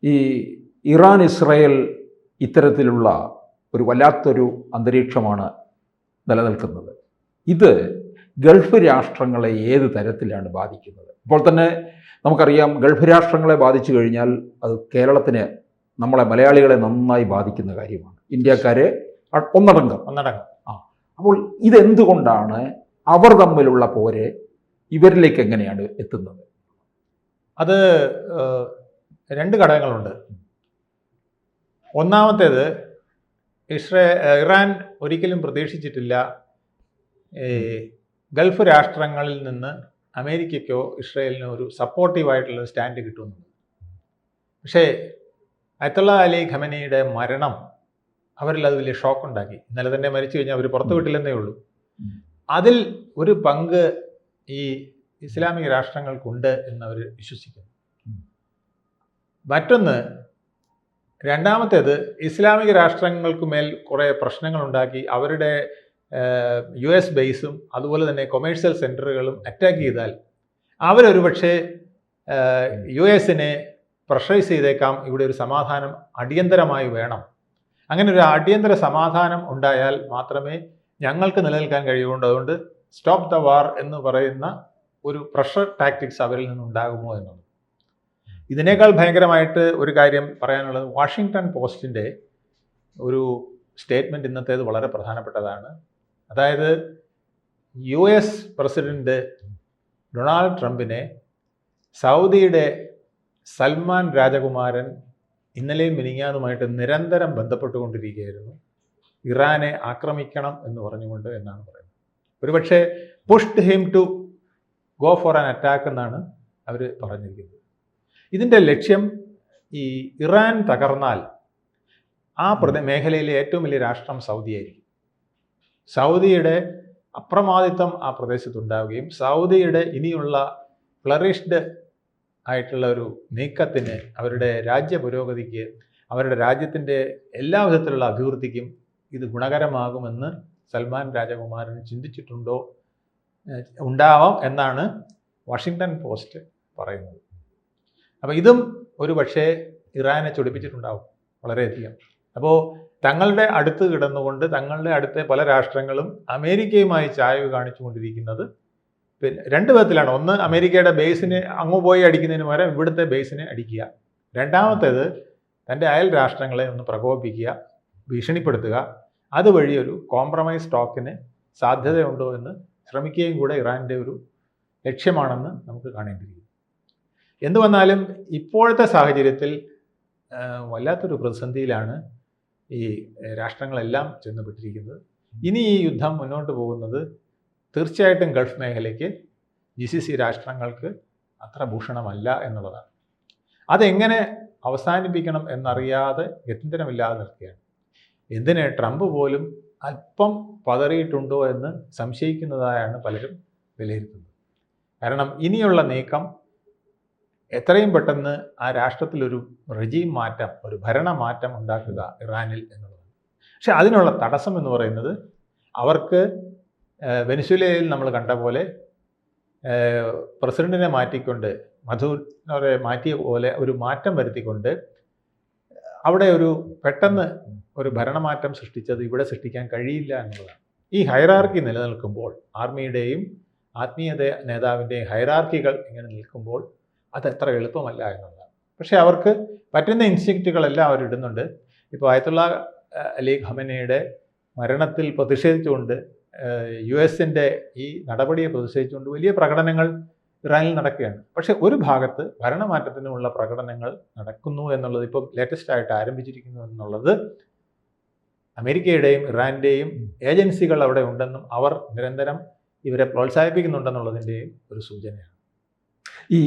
ഈ Iran Israel ഇത്തരത്തിലുള്ള ഒരു വല്ലാത്തൊരു അന്തരീക്ഷമാണ് നിലനിൽക്കുന്നത്. ഇത് ഗൾഫ് രാഷ്ട്രങ്ങളെ ഏത് തരത്തിലാണ് ബാധിക്കുന്നത്? ഇപ്പോൾ തന്നെ നമുക്കറിയാം, ഗൾഫ് രാഷ്ട്രങ്ങളെ ബാധിച്ചു കഴിഞ്ഞാൽ അത് കേരളത്തിന്, നമ്മളെ മലയാളികളെ നന്നായി ബാധിക്കുന്ന കാര്യമാണ്. ഇന്ത്യക്കാരെ ഒന്നടങ്കം. അപ്പോൾ ഇതെന്തുകൊണ്ടാണ് അവർ തമ്മിലുള്ള പോര് ഇവരിലേക്ക് എങ്ങനെയാണ് എത്തുന്നത്? അത് രണ്ട് ഘടകങ്ങളുണ്ട്. ഒന്നാമത്തേത്, ഇറാൻ ഒരിക്കലും പ്രതീക്ഷിച്ചിട്ടില്ല ഗൾഫ് രാഷ്ട്രങ്ങളിൽ നിന്ന് അമേരിക്കയ്ക്കോ ഇസ്രായേലിനോ ഒരു സപ്പോർട്ടീവായിട്ടുള്ള സ്റ്റാൻഡ് കിട്ടുമെന്നത്. പക്ഷേ അയത്തുള്ള അലി ഖമനിയുടെ മരണം അവരിൽ അത് വലിയ ഷോക്ക് ഉണ്ടാക്കി. ഇന്നലെ തന്നെ മരിച്ചു കഴിഞ്ഞാൽ അവർ പുറത്തു വിട്ടില്ലെന്നേ ഉള്ളൂ. അതിൽ ഒരു പങ്ക് ഈ ഇസ്ലാമിക രാഷ്ട്രങ്ങൾക്കുണ്ട് എന്നവർ വിശ്വസിക്കുന്നു. മറ്റൊന്ന്, രണ്ടാമത്തേത്, ഇസ്ലാമിക രാഷ്ട്രങ്ങൾക്ക് മേൽ കുറേ പ്രശ്നങ്ങളുണ്ടാക്കി അവരുടെ US ബേസും അതുപോലെ തന്നെ കൊമേഴ്ഷ്യൽ സെൻറ്ററുകളും അറ്റാക്ക് ചെയ്താൽ അവരൊരു പക്ഷേ US-നെ പ്രഷറൈസ് ചെയ്തേക്കാം. ഇവിടെ ഒരു സമാധാനം അടിയന്തരമായി വേണം. അങ്ങനെ ഒരു അടിയന്തര സമാധാനം ഉണ്ടായാൽ മാത്രമേ ഞങ്ങൾക്ക് നിലനിൽക്കാൻ കഴിയുള്ളൂ. അതുകൊണ്ട് സ്റ്റോപ്പ് ദ വാർ എന്ന് പറയുന്ന ഒരു പ്രഷർ ടാക്ടിക്സ് അവരിൽ നിന്നുണ്ടാകുമോ എന്നുള്ളത്. ഇതിനേക്കാൾ ഭയങ്കരമായിട്ട് ഒരു കാര്യം പറയാനുള്ളത്, വാഷിങ്ടൺ പോസ്റ്റിൻ്റെ ഒരു സ്റ്റേറ്റ്മെൻറ്റ് ഇന്നത്തേത് വളരെ പ്രധാനപ്പെട്ടതാണ്. അതായത് US പ്രസിഡന്റ് ഡൊണാൾഡ് ട്രംപിനെ സൗദിയുടെ സൽമാൻ രാജകുമാരൻ ഇന്നലെയും മിനിങ്ങാതുമായിട്ട് നിരന്തരം ബന്ധപ്പെട്ടുകൊണ്ടിരിക്കുകയായിരുന്നു, ഇറാനെ ആക്രമിക്കണം എന്ന് പറഞ്ഞുകൊണ്ട് എന്നാണ് പറയുന്നത്. ഒരുപക്ഷെ pushed him to go for an attack എന്നാണ് അവർ പറഞ്ഞിരിക്കുന്നത്. ഇതിൻ്റെ ലക്ഷ്യം, ഈ ഇറാൻ തകർന്നാൽ ആ മേഖലയിലെ ഏറ്റവും വലിയ രാഷ്ട്രം സൗദിയായിരിക്കും. സൗദിയുടെ അപ്രമാദിത്വം ആ പ്രദേശത്തുണ്ടാവുകയും സൗദിയുടെ ഇനിയുള്ള ഫ്ലറിഷ്ഡ് ആയിട്ടുള്ള ഒരു നീക്കത്തിന്, അവരുടെ രാജ്യ പുരോഗതിക്ക്, അവരുടെ രാജ്യത്തിൻ്റെ എല്ലാ വിധത്തിലുള്ള അഭിവൃദ്ധിക്കും ഇത് ഗുണകരമാകുമെന്ന് സൽമാൻ രാജകുമാരൻ ചിന്തിച്ചിട്ടുണ്ടോ, ഉണ്ടാവാം എന്നാണ് വാഷിങ്ടൺ പോസ്റ്റ് പറയുന്നത്. അപ്പോൾ ഇതും ഒരു പക്ഷേ ഇറാനെ ചൊടിപ്പിച്ചിട്ടുണ്ടാവും വളരെയധികം. അപ്പോൾ തങ്ങളുടെ അടുത്ത് കിടന്നുകൊണ്ട് തങ്ങളുടെ അടുത്ത പല രാഷ്ട്രങ്ങളും അമേരിക്കയുമായി ചായ്വ് കാണിച്ചുകൊണ്ടിരിക്കുന്നത് പിന്നെ രണ്ട് വിധത്തിലാണ്. ഒന്ന്, അമേരിക്കയുടെ ബേസിനെ അങ്ങ് പോയി അടിക്കുന്നതിന് പകരം ഇവിടുത്തെ ബേസിനെ അടിക്കുക. രണ്ടാമത്തേത്, തൻ്റെ അയൽ രാഷ്ട്രങ്ങളെ ഒന്ന് പ്രകോപിപ്പിക്കുക, ഭീഷണിപ്പെടുത്തുക. അതുവഴി ഒരു കോംപ്രമൈസ് ടോക്കിന് സാധ്യതയുണ്ടോ എന്ന് ശ്രമിക്കുകയും കൂടെ ഇറാൻ്റെ ഒരു ലക്ഷ്യമാണെന്ന് നമുക്ക് കാണേണ്ടിയിരിക്കുന്നു. എന്തു വന്നാലും ഇപ്പോഴത്തെ സാഹചര്യത്തിൽ വല്ലാത്തൊരു പ്രതിസന്ധിയിലാണ് ഈ രാഷ്ട്രങ്ങളെല്ലാം ചെന്നുപെട്ടിരിക്കുന്നത്. ഇനി ഈ യുദ്ധം മുന്നോട്ട് പോകുന്നത് തീർച്ചയായിട്ടും ഗൾഫ് മേഖലയ്ക്ക്, GCC രാഷ്ട്രങ്ങൾക്ക് അത്ര ഭൂഷണമല്ല എന്നുള്ളതാണ്. അതെങ്ങനെ അവസാനിപ്പിക്കണം എന്നറിയാതെ ഗത്യന്തരമില്ലാതെ നിൽക്കുകയാണ്. എന്തിന്, ട്രംപ് പോലും അല്പം പതറിയിട്ടുണ്ടോ എന്ന് സംശയിക്കുന്നതായാണ് പലരും വിലയിരുത്തുന്നത്. കാരണം ഇനിയുള്ള നീക്കം എത്രയും പെട്ടെന്ന് ആ രാഷ്ട്രത്തിലൊരു റെജീം മാറ്റം, ഒരു ഭരണമാറ്റം ഉണ്ടാക്കുക ഇറാനിൽ എന്നുള്ളതാണ്. പക്ഷെ അതിനുള്ള തടസ്സം എന്ന് പറയുന്നത്, അവർക്ക് വെനിസ്വേലയിൽ നമ്മൾ കണ്ട പോലെ പ്രസിഡന്റിനെ മാറ്റിക്കൊണ്ട്, മധുവിനെ മാറ്റിയ പോലെ ഒരു മാറ്റം വരുത്തിക്കൊണ്ട് അവിടെ ഒരു പെട്ടെന്ന് ഒരു ഭരണമാറ്റം സൃഷ്ടിച്ചത് ഇവിടെ സൃഷ്ടിക്കാൻ കഴിയില്ല എന്നുള്ളതാണ്. ഈ ഹൈറാർക്കി നിലനിൽക്കുമ്പോൾ, ആർമിയുടെയും ആത്മീയത നേതാവിൻ്റെയും ഹൈറാർക്കികൾ ഇങ്ങനെ നിൽക്കുമ്പോൾ അതത്ര എളുപ്പമല്ല എന്നുള്ളതാണ്. പക്ഷേ അവർക്ക് പറ്റുന്ന ഇൻസ്റ്റിങ്ക്റ്റുകളെല്ലാം അവരിടുന്നുണ്ട്. ഇപ്പോൾ അയത്തുള്ള അലി ഖമനിയുടെ മരണത്തിൽ പ്രതിഷേധിച്ചുകൊണ്ട് US-ൻ്റെ ഈ നടപടിയെ പ്രതിഷേധിച്ചുകൊണ്ട് വലിയ പ്രകടനങ്ങൾ ഇറാനിൽ നടക്കുകയാണ്. പക്ഷേ ഒരു ഭാഗത്ത് ഭരണമാറ്റത്തിനുമുള്ള പ്രകടനങ്ങൾ നടക്കുന്നു എന്നുള്ളത്, ഇപ്പം ലേറ്റസ്റ്റ് ആയിട്ട് ആരംഭിച്ചിരിക്കുന്നു എന്നുള്ളത് അമേരിക്കയുടെയും ഇറാൻ്റെയും ഏജൻസികൾ അവിടെ ഉണ്ടെന്നും അവർ നിരന്തരം ഇവരെ പ്രോത്സാഹിപ്പിക്കുന്നുണ്ടെന്നുള്ളതിൻ്റെയും ഒരു സൂചനയാണ്. ഈ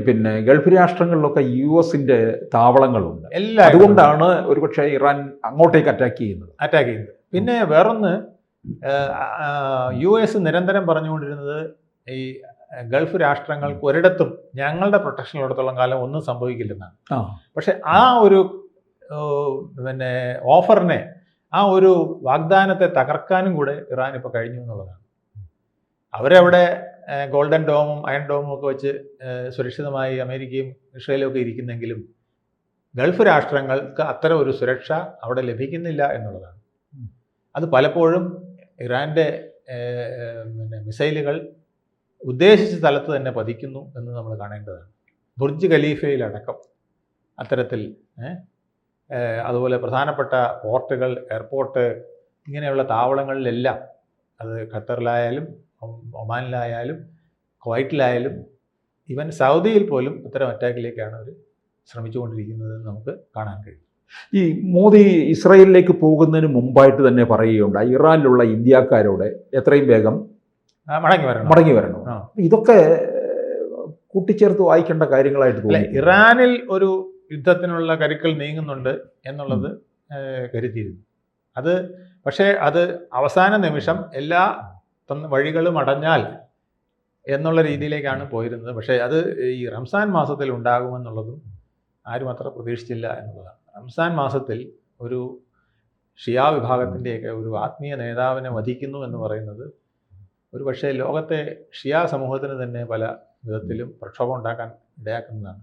പിന്നെ ഗൾഫ് രാഷ്ട്രങ്ങളിലൊക്കെ US-ൻ്റെ താവളങ്ങളുണ്ട്. അതുകൊണ്ടാണ് ഒരുപക്ഷെ ഇറാൻ അങ്ങോട്ടേക്ക് അറ്റാക്ക് ചെയ്യുന്നത്. പിന്നെ വേറൊന്ന്, US നിരന്തരം പറഞ്ഞുകൊണ്ടിരുന്നത് ഈ ഗൾഫ് രാഷ്ട്രങ്ങൾക്ക് ഒരിടത്തും ഞങ്ങളുടെ പ്രൊട്ടക്ഷനിലെടുത്തോളം കാലം ഒന്നും സംഭവിക്കില്ലെന്നാണ്. പക്ഷെ ആ ഒരു പിന്നെ ഓഫറിനെ, ആ ഒരു വാഗ്ദാനത്തെ തകർക്കാനും കൂടെ ഇറാൻ ഇപ്പോൾ കഴിഞ്ഞു എന്നുള്ളതാണ്. അവരവിടെ ഗോൾഡൻ ഡോമും അയൺ ഡോമും ഒക്കെ വെച്ച് സുരക്ഷിതമായി അമേരിക്കയും ഇസ്രായേലും ഒക്കെ ഇരിക്കുന്നെങ്കിലും ഗൾഫ് രാഷ്ട്രങ്ങൾക്ക് അത്തരം ഒരു സുരക്ഷ അവിടെ ലഭിക്കുന്നില്ല എന്നുള്ളതാണ്. അത് പലപ്പോഴും ഇറാൻ്റെ മിസൈലുകൾ ഉദ്ദേശിച്ച സ്ഥലത്ത് തന്നെ പതിക്കുന്നു എന്ന് നമ്മൾ കാണേണ്ടതാണ്. ബുർജ് ഖലീഫയിലടക്കം അത്തരത്തിൽ അതുപോലെ പ്രധാനപ്പെട്ട പോർട്ടുകൾ, എയർപോർട്ട്, ഇങ്ങനെയുള്ള താവളങ്ങളിലെല്ലാം, അത് ഖത്തറിലായാലും ഒമാനിലായാലും കുവൈറ്റിലായാലും ഈവൻ സൗദിയിൽ പോലും ഇത്തരം അറ്റാക്കിലേക്കാണ് അവർ ശ്രമിച്ചുകൊണ്ടിരിക്കുന്നത് നമുക്ക് കാണാൻ കഴിയും. ഈ മോദി ഇസ്രായേലിലേക്ക് പോകുന്നതിന് മുമ്പായിട്ട് തന്നെ പറയുകയുണ്ടായി ഇറാനിലുള്ള ഇന്ത്യക്കാരോട് എത്രയും വേഗം മടങ്ങി വരണം. ഇതൊക്കെ കൂട്ടിച്ചേർത്ത് വായിക്കേണ്ട കാര്യങ്ങളായിട്ട് തോന്നി. ഇറാനിൽ ഒരു യുദ്ധത്തിനുള്ള കരുക്കൾ നീങ്ങുന്നുണ്ട് എന്നുള്ളത് കരുതിയിരുന്നു. പക്ഷേ അത് അവസാന നിമിഷം എല്ലാ വഴികളും അടഞ്ഞാൽ എന്നുള്ള രീതിയിലേക്കാണ് പോയിരുന്നത്. പക്ഷേ അത് ഈ റംസാൻ മാസത്തിൽ ഉണ്ടാകുമെന്നുള്ളതും ആരും അത്ര പ്രതീക്ഷിച്ചില്ല എന്നുള്ളതാണ്. റംസാൻ മാസത്തിൽ ഒരു ഷിയ വിഭാഗത്തിൻ്റെയൊക്കെ ഒരു ആത്മീയ നേതാവിനെ വധിക്കുന്നു എന്ന് പറയുന്നത് ഒരു പക്ഷേ ലോകത്തെ ഷിയ സമൂഹത്തിന് തന്നെ പല വിധത്തിലും പ്രക്ഷോഭം ഉണ്ടാക്കാൻ ഇടയാക്കുന്നതാണ്.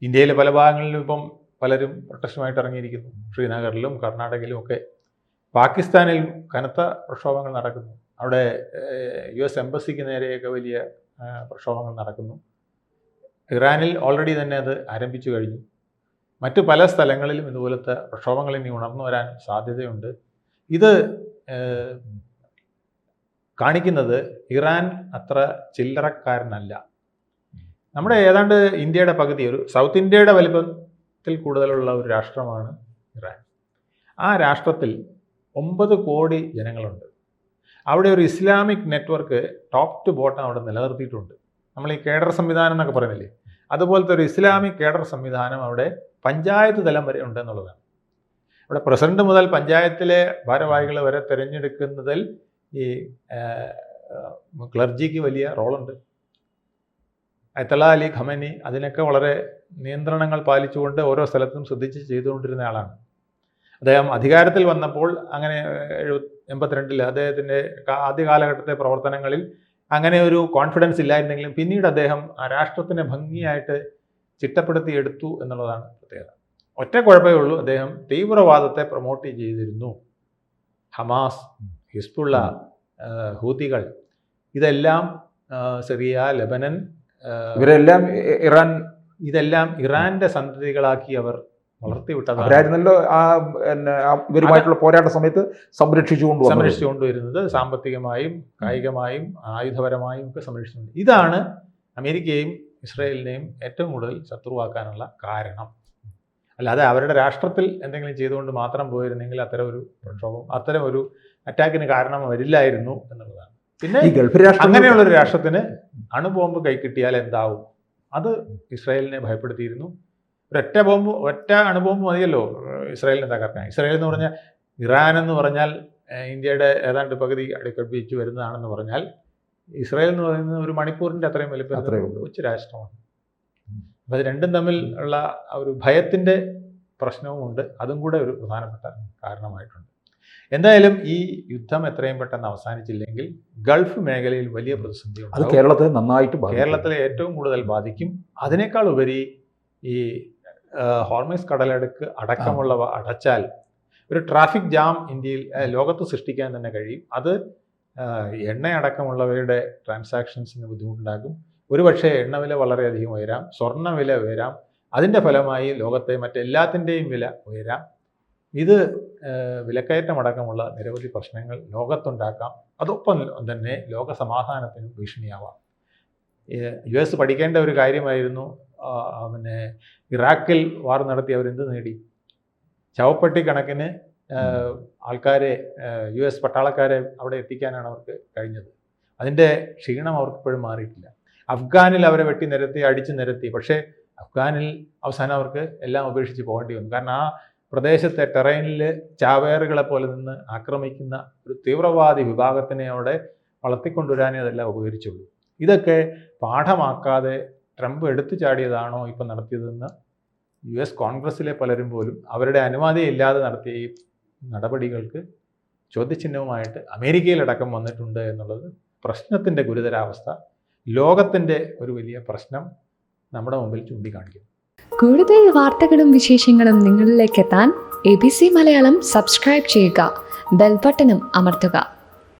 ഇന്ത്യയിലെ പല ഭാഗങ്ങളിലും ഇപ്പം പലരും പ്രൊട്ടക്ഷനുമായിട്ട് ഇറങ്ങിയിരിക്കുന്നു. ശ്രീനഗറിലും കർണാടകയിലും ഒക്കെ. പാകിസ്ഥാനിൽ കനത്ത പ്രക്ഷോഭങ്ങൾ നടക്കുന്നു. അവിടെ US എംബസിക്ക് നേരെയൊക്കെ വലിയ പ്രക്ഷോഭങ്ങൾ നടക്കുന്നു. ഇറാനിൽ ഓൾറെഡി തന്നെ അത് ആരംഭിച്ചു കഴിഞ്ഞു. മറ്റു പല സ്ഥലങ്ങളിലും ഇതുപോലത്തെ പ്രക്ഷോഭങ്ങൾ ഇനി ഉണർന്നു വരാൻ സാധ്യതയുണ്ട്. ഇത് കാണിക്കുന്നത് ഇറാൻ അത്ര ചില്ലറക്കാരനല്ല. നമ്മുടെ ഏതാണ്ട് ഇന്ത്യയുടെ പകുതി, ഒരു സൗത്ത് ഇന്ത്യയുടെ വലിപ്പത്തിൽ കൂടുതലുള്ള ഒരു രാഷ്ട്രമാണ് ഇറാൻ. ആ രാഷ്ട്രത്തിൽ 9 കോടി ജനങ്ങളുണ്ട്. അവിടെ ഒരു Islamic network top to bottom അവിടെ നിലനിർത്തിയിട്ടുണ്ട്. നമ്മൾ ഈ കേഡർ സംവിധാനം എന്നൊക്കെ പറയുന്നില്ലേ, അതുപോലത്തെ ഒരു ഇസ്ലാമിക് കേഡർ സംവിധാനം അവിടെ പഞ്ചായത്ത് തലം വരെ ഉണ്ട് എന്നുള്ളതാണ്. അവിടെ പ്രസിഡന്റ് മുതൽ പഞ്ചായത്തിലെ ഭാരവാഹികൾ വരെ തിരഞ്ഞെടുക്കുന്നതിൽ ഈ ക്ലർജിക്ക് വലിയ റോളുണ്ട്. അയത്തുള്ള അലി ഖമനി അതിനൊക്കെ വളരെ നിയന്ത്രണങ്ങൾ പാലിച്ചുകൊണ്ട് ഓരോ സ്ഥലത്തും ശ്രദ്ധിച്ച് ചെയ്തുകൊണ്ടിരുന്ന ആളാണ്. അദ്ദേഹം അധികാരത്തിൽ വന്നപ്പോൾ അങ്ങനെ 82 അദ്ദേഹത്തിൻ്റെ ആദ്യ കാലഘട്ടത്തെ പ്രവർത്തനങ്ങളിൽ അങ്ങനെ ഒരു കോൺഫിഡൻസ് ഇല്ലായിരുന്നെങ്കിലും പിന്നീട് അദ്ദേഹം ആ രാഷ്ട്രത്തിനെ ഭംഗിയായിട്ട് ചിട്ടപ്പെടുത്തി എടുത്തു എന്നുള്ളതാണ് പ്രത്യേകത. ഒറ്റ കുഴപ്പമേ ഉള്ളൂ, അദ്ദേഹം തീവ്രവാദത്തെ പ്രൊമോട്ട് ചെയ്തിരുന്നു. ഹമാസ്, ഹിസ്ബുള്ള, ഹൂതികൾ, ഇതെല്ലാം സിറിയ, ലെബനൻ, ഇതെല്ലാം ഇറാന്റെ സന്തതികളാക്കി അവർ വളർത്തിവിട്ടതായിരുന്നല്ലോ. ഇവരുമായിട്ടുള്ള പോരാട്ട സമയത്ത് സംരക്ഷിച്ചുകൊണ്ടുവരുന്നത് സാമ്പത്തികമായും കായികമായും ആയുധപരമായും ഒക്കെ സംരക്ഷിച്ചിട്ടുണ്ട്. ഇതാണ് അമേരിക്കയും ഇസ്രായേലിനെയും ഏറ്റവും കൂടുതൽ ശത്രുവാക്കാനുള്ള കാരണം. അല്ലാതെ അവരുടെ രാഷ്ട്രത്തിൽ എന്തെങ്കിലും ചെയ്തുകൊണ്ട് മാത്രം പോയിരുന്നെങ്കിൽ അത്തരം ഒരു പ്രക്ഷോഭം, അത്തരം ഒരു അറ്റാക്കിന് കാരണം വരില്ലായിരുന്നു എന്നുള്ളതാണ്. പിന്നെ അങ്ങനെയുള്ളൊരു രാഷ്ട്രത്തിന് അണുബോംബ് കൈക്കിട്ടിയാൽ എന്താവും? അത് ഇസ്രായേലിനെ ഭയപ്പെടുത്തിയിരുന്നു. ഒറ്റ അണുബോംബ് മതിയല്ലോ ഇസ്രായേലിനെ തകർക്കാൻ. ഇസ്രായേൽ എന്ന് പറഞ്ഞാൽ, ഇറാൻ എന്ന് പറഞ്ഞാൽ ഇന്ത്യയുടെ ഏതാണ്ട് പകുതി അടുക്കപ്പിച്ച് വരുന്നതാണെന്ന് പറഞ്ഞാൽ, ഇസ്രായേൽ എന്ന് പറയുന്നത് ഒരു മണിപ്പൂരിൻ്റെ അത്രയും വലിപ്പം കൊച്ചു രാഷ്ട്രമാണ്. അപ്പോൾ അത് രണ്ടും തമ്മിൽ ഉള്ള ഒരു ഭയത്തിൻ്റെ പ്രശ്നവുമുണ്ട്. അതും കൂടെ ഒരു പ്രധാനപ്പെട്ട കാരണമായിട്ടുണ്ട്. എന്തായാലും ഈ യുദ്ധം എത്രയും പെട്ടെന്ന് അവസാനിച്ചില്ലെങ്കിൽ ഗൾഫ് മേഖലയിൽ വലിയ പ്രതിസന്ധി ഉണ്ടാകും. കേരളത്തെ നന്നായിട്ട് കേരളത്തിലെ ഏറ്റവും കൂടുതൽ ബാധിക്കും. അതിനേക്കാൾ ഉപരി ഈ ഹോർമസ് കടലടുക്ക് അടക്കമുള്ളവ അടച്ചാൽ ഒരു ട്രാഫിക് ജാം ഇന്ത്യയിൽ ലോകത്ത് സൃഷ്ടിക്കാൻ തന്നെ കഴിയും. അത് എണ്ണ അടക്കമുള്ളവയുടെ ട്രാൻസാക്ഷൻസിന് ബുദ്ധിമുട്ടുണ്ടാക്കും. ഒരുപക്ഷെ എണ്ണവില വളരെയധികം ഉയരാം, സ്വർണ്ണവില ഉയരാം. അതിൻ്റെ ഫലമായി ലോകത്തെ മറ്റെല്ലാത്തിൻ്റെയും വില ഉയരാം. ഇത് വിലക്കയറ്റമടക്കമുള്ള നിരവധി പ്രശ്നങ്ങൾ ലോകത്തുണ്ടാക്കാം. അതൊപ്പം തന്നെ ലോക സമാധാനത്തിനും ഭീഷണിയാവാം. US പഠിക്കേണ്ട ഒരു കാര്യമായിരുന്നു. പിന്നെ ഇറാഖിൽ വാർ നടത്തി അവരെന്ത് നേടി? ശവപ്പെട്ടി കണക്കിന് ആൾക്കാരെ, US പട്ടാളക്കാരെ അവിടെ എത്തിക്കാനാണ് അവർക്ക് കഴിഞ്ഞത്. അതിൻ്റെ ക്ഷീണം അവർക്കിപ്പോഴും മാറിയിട്ടില്ല. അഫ്ഗാനിൽ അവരെ വെട്ടി നിരത്തി, അടിച്ചു നിരത്തി. പക്ഷേ അഫ്ഗാനിൽ അവസാനം അവർക്ക് എല്ലാം ഉപേക്ഷിച്ച് പോകേണ്ടി വന്നു. കാരണം ആ പ്രദേശത്തെ ടെറൈനിൽ ചാവേറുകളെ പോലെ നിന്ന് ആക്രമിക്കുന്ന ഒരു തീവ്രവാദി വിഭാഗത്തിനെ അവിടെ വളർത്തിക്കൊണ്ടുവരാനേ അതെല്ലാം ഉപകരിച്ചുള്ളൂ. ഇതൊക്കെ പാഠമാക്കാതെ ട്രംപ് എടുത്തു ചാടിയതാണോ ഇപ്പം നടത്തിയതെന്ന് US കോൺഗ്രസ്സിലെ പലരും പോലും അവരുടെ അനുമതിയില്ലാതെ നടത്തിയ ഈ നടപടികൾക്ക് ചോദ്യചിഹ്നവുമായിട്ട് അമേരിക്കയിലടക്കം വന്നിട്ടുണ്ട് എന്നുള്ളത് പ്രശ്നത്തിൻ്റെ ഗുരുതരാവസ്ഥ, ലോകത്തിൻ്റെ ഒരു വലിയ പ്രശ്നം നമ്മുടെ മുമ്പിൽ ചൂണ്ടിക്കാണിക്കുന്നു. കൂടുതൽ വാർത്തകളും വിശേഷങ്ങളും നിങ്ങളിലേക്ക് എത്താൻ ABC മലയാളം സബ്സ്ക്രൈബ് ചെയ്യുക, ബെൽ ബട്ടണും അമർത്തുക.